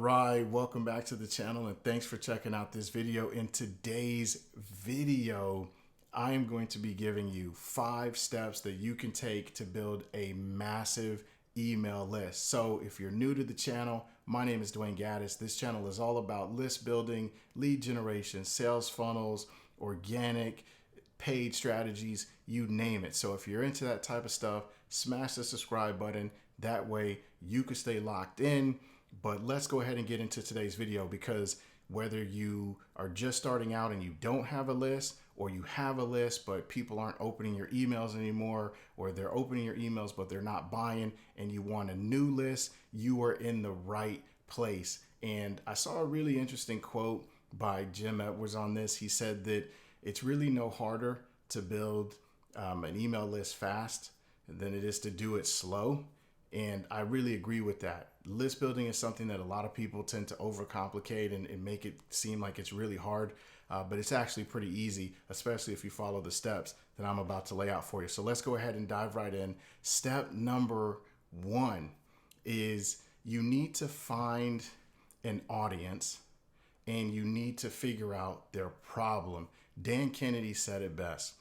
right, welcome back to the channel and thanks for checking out this video. In today's video, I am going to be giving you 5 steps that you can take to build a massive email list. So if you're new to the channel, my name is Dwayne Gaddis. This channel is all about list building, lead generation, sales funnels, organic, paid strategies, you name it. So if you're into that type of stuff, smash the subscribe button. That way you can stay locked in. But let's go ahead and get into today's video, because whether you are just starting out and you don't have a list, or you have a list but people aren't opening your emails anymore, or they're opening your emails but they're not buying, and you want a new list, you are in the right place. And I saw a really interesting quote by Jim Edwards on this. He said that it's really no harder to build an email list fast than it is to do it slow. And I really agree with that. List building is something that a lot of people tend to overcomplicate and make it seem like it's really hard, but it's actually pretty easy, especially if you follow the steps that I'm about to lay out for you. So let's go ahead and dive right in. Step number 1 is you need to find an audience and you need to figure out their problem. Dan Kennedy said it best.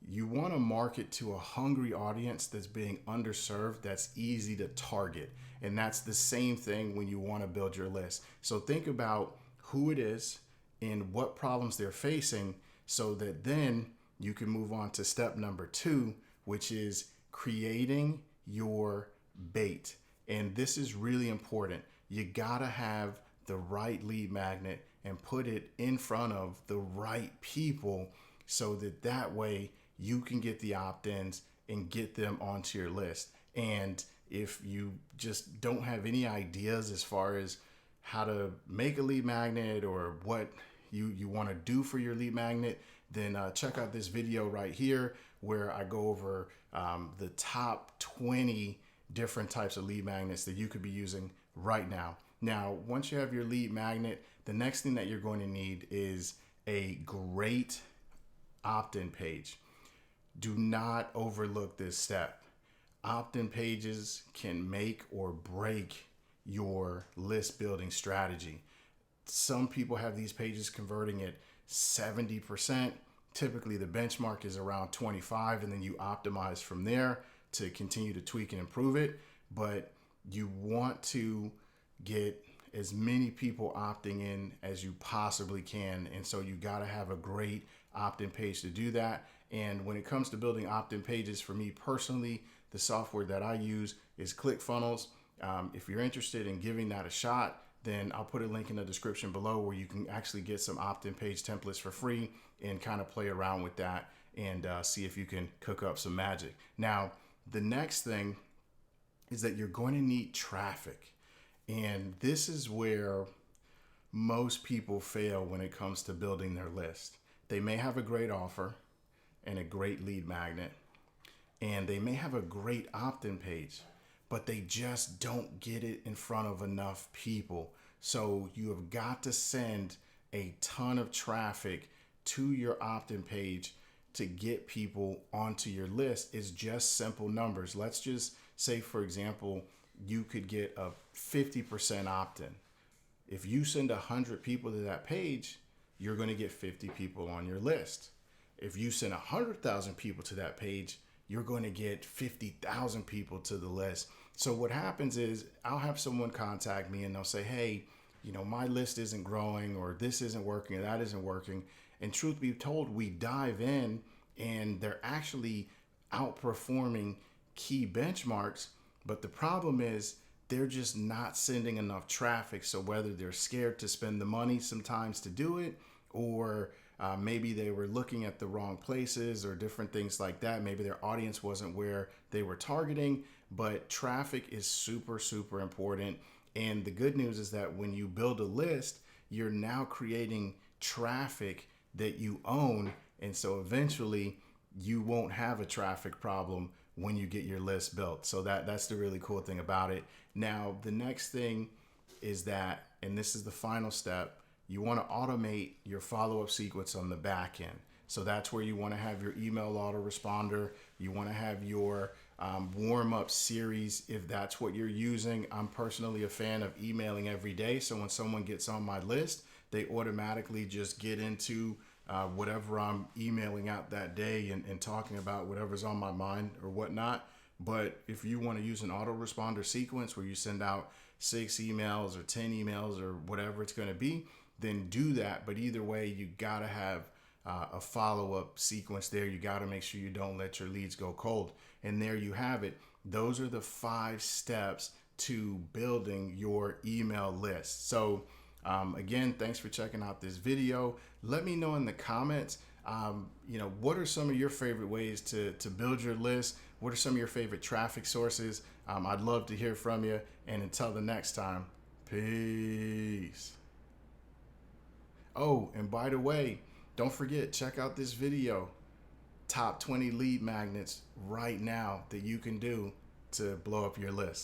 You want to market to a hungry audience that's being underserved, that's easy to target. And that's the same thing when you want to build your list. So think about who it is and what problems they're facing, so that then you can move on to step number 2, which is creating your bait. And this is really important. You got to have the right lead magnet and put it in front of the right people, so that way you can get the opt-ins and get them onto your list. And if you just don't have any ideas as far as how to make a lead magnet or what you want to do for your lead magnet, then check out this video right here where I go over the top 20 different types of lead magnets that you could be using right now. Now, once you have your lead magnet, the next thing that you're going to need is a great opt-in page. Do not overlook this step. Opt-in pages can make or break your list building strategy. Some people have these pages converting at 70%. Typically the benchmark is around 25, and then you optimize from there to continue to tweak and improve it. But you want to get as many people opting in as you possibly can. And so you got to have a great opt-in page to do that. And when it comes to building opt-in pages, for me personally, the software that I use is ClickFunnels. If you're interested in giving that a shot, then I'll put a link in the description below where you can actually get some opt-in page templates for free and kind of play around with that and see if you can cook up some magic. Now, the next thing is that you're going to need traffic. And this is where most people fail when it comes to building their list. They may have a great offer and a great lead magnet, and they may have a great opt-in page, but they just don't get it in front of enough people. So you have got to send a ton of traffic to your opt-in page to get people onto your list. It's just simple numbers. Let's just say, for example, you could get a 50% opt-in. If you send 100 people to that page, you're going to get 50 people on your list. If you send 100,000 people to that page, you're going to get 50,000 people to the list. So what happens is I'll have someone contact me and they'll say, hey, my list isn't growing, or this isn't working, or that isn't working. And truth be told, we dive in and they're actually outperforming key benchmarks. But the problem is they're just not sending enough traffic. So whether they're scared to spend the money sometimes to do it, or maybe they were looking at the wrong places or different things like that. Maybe their audience wasn't where they were targeting, but traffic is super, super important. And the good news is that when you build a list, you're now creating traffic that you own. And so eventually you won't have a traffic problem when you get your list built. So that's the really cool thing about it. Now, the next thing is that, and this is the final step, you want to automate your follow-up sequence on the back end. So that's where you want to have your email autoresponder. You want to have your warm-up series if that's what you're using. I'm personally a fan of emailing every day, so when someone gets on my list, they automatically just get into whatever I'm emailing out that day and talking about whatever's on my mind or whatnot. But if you want to use an autoresponder sequence where you send out 6 emails or 10 emails or whatever it's going to be, then do that. But either way, you got to have a follow-up sequence there. You got to make sure you don't let your leads go cold. And there you have it. Those are the 5 steps to building your email list. So again, thanks for checking out this video. Let me know in the comments, what are some of your favorite ways to build your list? What are some of your favorite traffic sources? I'd love to hear from you. And until the next time, peace. Oh, and by the way, don't forget, check out this video, top 20 lead magnets right now that you can do to blow up your list.